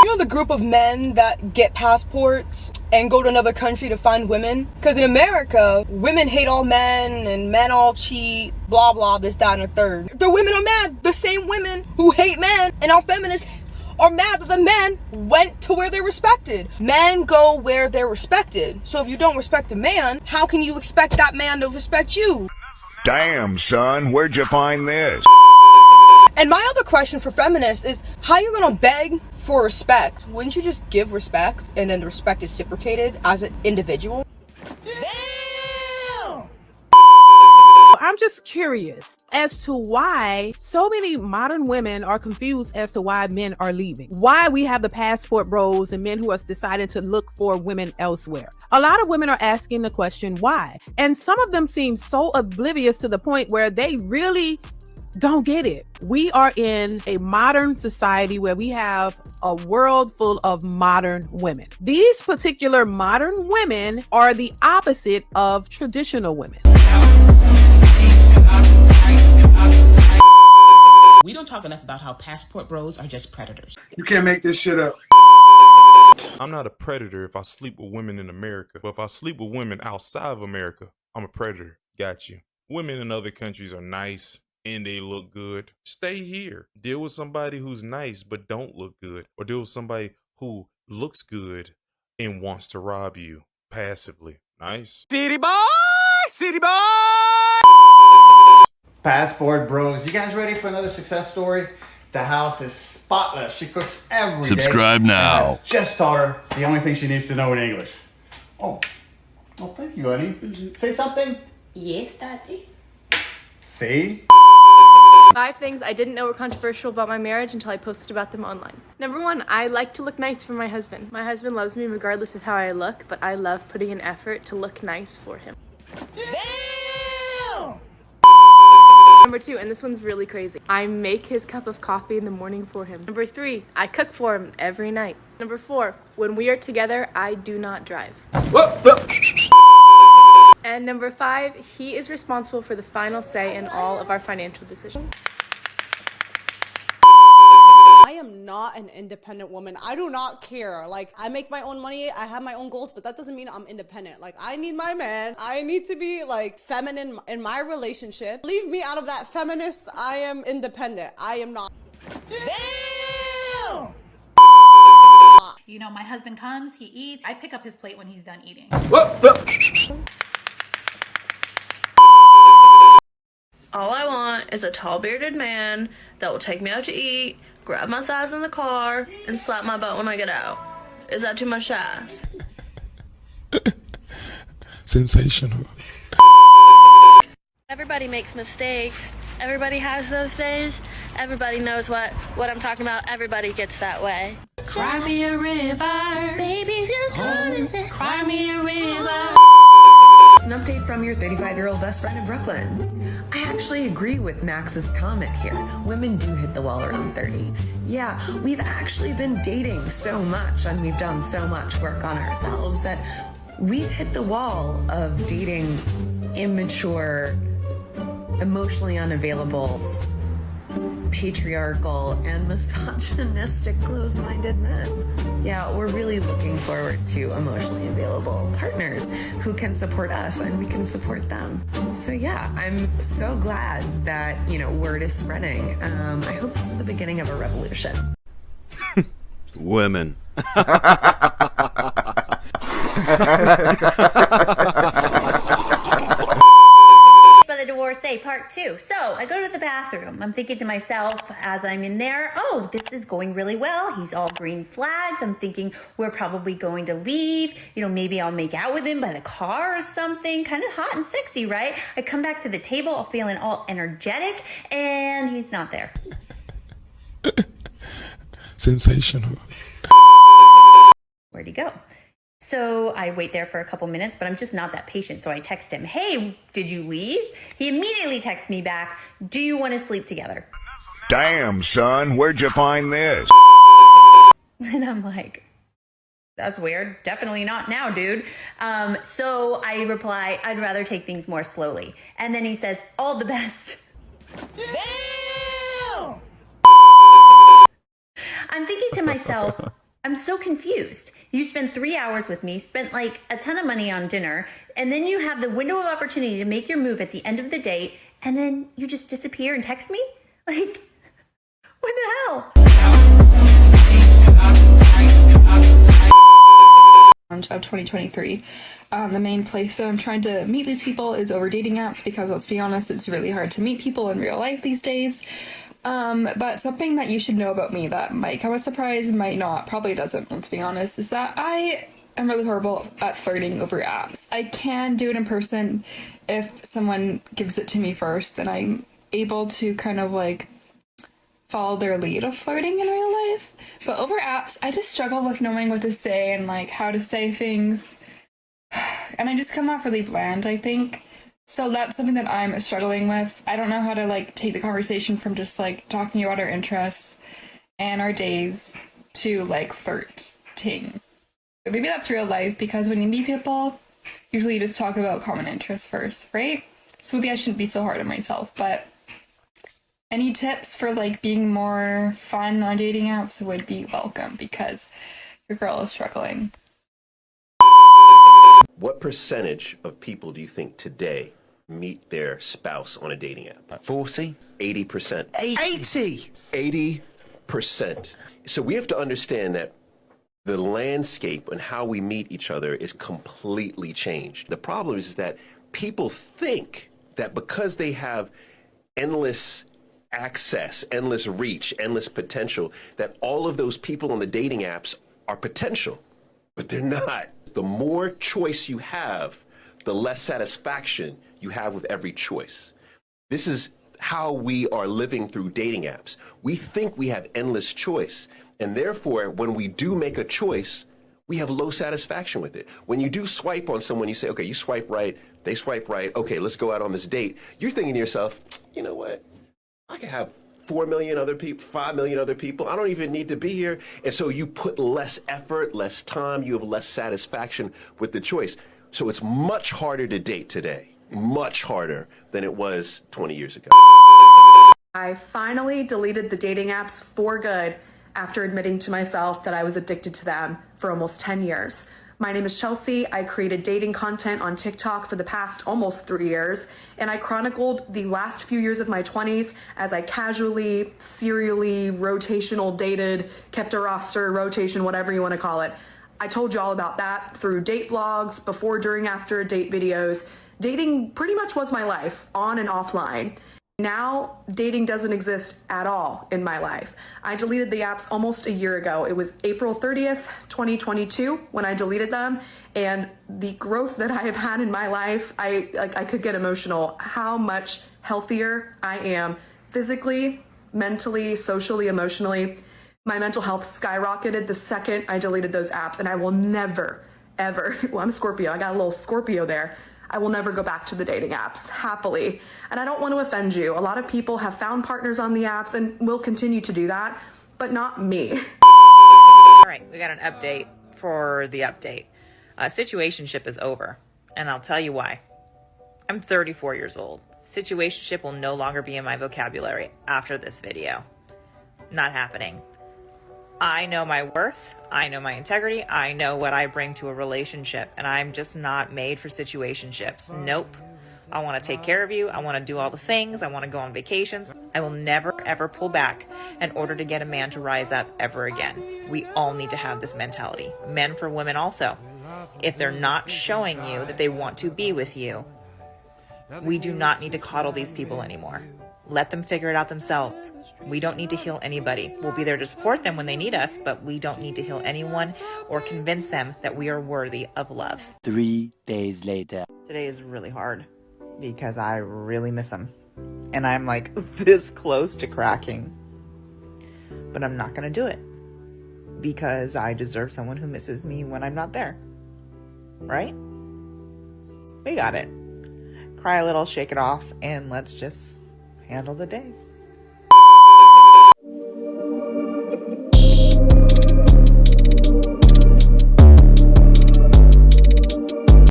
You know the group of men that get passports and go to another country to find women? Because in America, women hate all men and men all cheat, blah blah, this, that, and a third. The women are mad. The same women who hate men and our feminists are mad that the men went to where they're respected. Men go where they're respected. So if you don't respect a man, how can you expect that man to respect you? Damn, son, where'd you find this? And my other question for feminists is, how are you gonna beg for respect? Wouldn't you just give respect and then the respect is reciprocated as an individual? I'm just curious as to why so many modern women are confused as to why men are leaving. Why we have the passport bros and men who are deciding to look for women elsewhere. A lot of women are asking the question, why? And some of them seem so oblivious to the point where they really don't get it. We are in a modern society where we have a world full of modern women. These particular modern women are the opposite of traditional women. We don't talk enough about how passport bros are just predators. You can't make this shit up. I'm not a predator if I sleep with women in America, but if I sleep with women outside of America, I'm a predator. Got you. Women in other countries are nice and they look good. Stay here. Deal with somebody who's nice but don't look good, or deal with somebody who looks good and wants to rob you passively. Nice. City boy! City boy! Passport bros, you guys ready for another success story? The house is spotless. She cooks every day. Subscribe now. I just taught her the only thing she needs to know in English. Oh, thank you, honey. Say something. Yes, Daddy. See? 5 things I didn't know were controversial about my marriage until I posted about them online. Number 1, I like to look nice for my husband. My husband loves me regardless of how I look, but I love putting in effort to look nice for him. Damn! Number 2, and this one's really crazy, I make his cup of coffee in the morning for him. Number 3, I cook for him every night. Number 4, when we are together, I do not drive. And number 5, he is responsible for the final say in all of our financial decisions. I am not an independent woman. I do not care. Like, I make my own money, I have my own goals, but that doesn't mean I'm independent. Like, I need my man. I need to be, like, feminine in my relationship. Leave me out of that feminist. I am independent. I am not. Damn! You know, my husband comes, he eats, I pick up his plate when he's done eating. All I want is a tall bearded man that will take me out to eat, grab my thighs in the car, and slap my butt when I get out. Is that too much to ask? Sensational. Everybody makes mistakes. Everybody has those days. Everybody knows what I'm talking about. Everybody gets that way. Cry me a river, Baby, you cry me a river. An update from your 35-year-old best friend in Brooklyn. I actually agree with Max's comment here. Women do hit the wall around 30. Yeah, we've actually been dating so much and we've done so much work on ourselves that we've hit the wall of dating immature, emotionally unavailable, patriarchal, and misogynistic, closed-minded men. Yeah, we're really looking forward to emotionally available partners who can support us and we can support them. So yeah, I'm so glad that, word is spreading. I hope this is the beginning of a revolution. Women. By the divorcee, part 2. So I go to the bathroom. I'm thinking to myself as I'm in there, oh, this is going really well. He's all green flags. I'm thinking we're probably going to leave. Maybe I'll make out with him by the car or something. Kind of hot and sexy, right? I come back to the table, feeling all energetic, and he's not there. Sensational. Where'd he go? So I wait there for a couple minutes, but I'm just not that patient. So I text him, hey, did you leave? He immediately texts me back, do you want to sleep together? Damn, son, where'd you find this? And I'm like, that's weird. Definitely not now, dude. So I reply, I'd rather take things more slowly. And then he says, all the best. Damn! I'm thinking to myself, I'm so confused. You spend 3 hours with me, spent like a ton of money on dinner, and then you have the window of opportunity to make your move at the end of the date, and then you just disappear and text me? Like, what the hell? Of 2023. The main place that I'm trying to meet these people is over dating apps because, let's be honest, it's really hard to meet people in real life these days. But something that you should know about me that might come as a surprise, might not, probably doesn't, let's be honest, is that I am really horrible at flirting over apps. I can do it in person if someone gives it to me first, then I'm able to kind of like follow their lead of flirting in real life. But over apps, I just struggle with knowing what to say and like how to say things. And I just come off really bland, I think. So that's something that I'm struggling with. I don't know how to like take the conversation from just like talking about our interests and our days to like flirting. But maybe that's real life, because when you meet people, usually you just talk about common interests first, right? So maybe I shouldn't be so hard on myself, but any tips for like being more fun on dating apps would be welcome, because your girl is struggling. What percentage of people do you think today meet their spouse on a dating app? 40? 80%. 80? 80%. So we have to understand that the landscape and how we meet each other is completely changed. The problem is that people think that because they have endless access, endless reach, endless potential, that all of those people on the dating apps are potential, but they're not. The more choice you have, the less satisfaction you have with every choice. This is how we are living through dating apps. We think we have endless choice, and therefore, when we do make a choice, we have low satisfaction with it. When you do swipe on someone, you say, okay, you swipe right, they swipe right, okay, let's go out on this date. You're thinking to yourself, you know what? I could have 4 million other people, 5 million other people. I don't even need to be here. And so you put less effort, less time, you have less satisfaction with the choice. So it's much harder to date today, much harder than it was 20 years ago. I finally deleted the dating apps for good after admitting to myself that I was addicted to them for almost 10 years. My name is Chelsea. I created dating content on TikTok for the past almost 3 years, and I chronicled the last few years of my 20s as I casually, serially, rotational dated, kept a roster, rotation, whatever you want to call it. I told you all about that through date vlogs, before, during, after date videos. Dating pretty much was my life, on and offline. Now, dating doesn't exist at all in my life. I deleted the apps almost a year ago. It was April 30th, 2022 when I deleted them, and the growth that I have had in my life, I could get emotional. How much healthier I am physically, mentally, socially, emotionally. My mental health skyrocketed the second I deleted those apps, and I will never, ever, well, I'm a Scorpio, I got a little Scorpio there. I will never go back to the dating apps, happily. And I don't want to offend you. A lot of people have found partners on the apps and will continue to do that, but not me. All right, we got an update for the update. Situationship is over, and I'll tell you why. I'm 34 years old. Situationship will no longer be in my vocabulary after this video. Not happening. I know my worth, I know my integrity, I know what I bring to a relationship, and I'm just not made for situationships. Nope. I want to take care of you, I want to do all the things, I want to go on vacations. I will never ever pull back in order to get a man to rise up ever again. We all need to have this mentality. Men for women also. If they're not showing you that they want to be with you, we do not need to coddle these people anymore. Let them figure it out themselves. We don't need to heal anybody. We'll be there to support them when they need us, but we don't need to heal anyone or convince them that we are worthy of love. 3 days later. Today is really hard because I really miss him. And I'm like this close to cracking. But I'm not going to do it because I deserve someone who misses me when I'm not there. Right? We got it. Cry a little, shake it off, and let's just handle the day.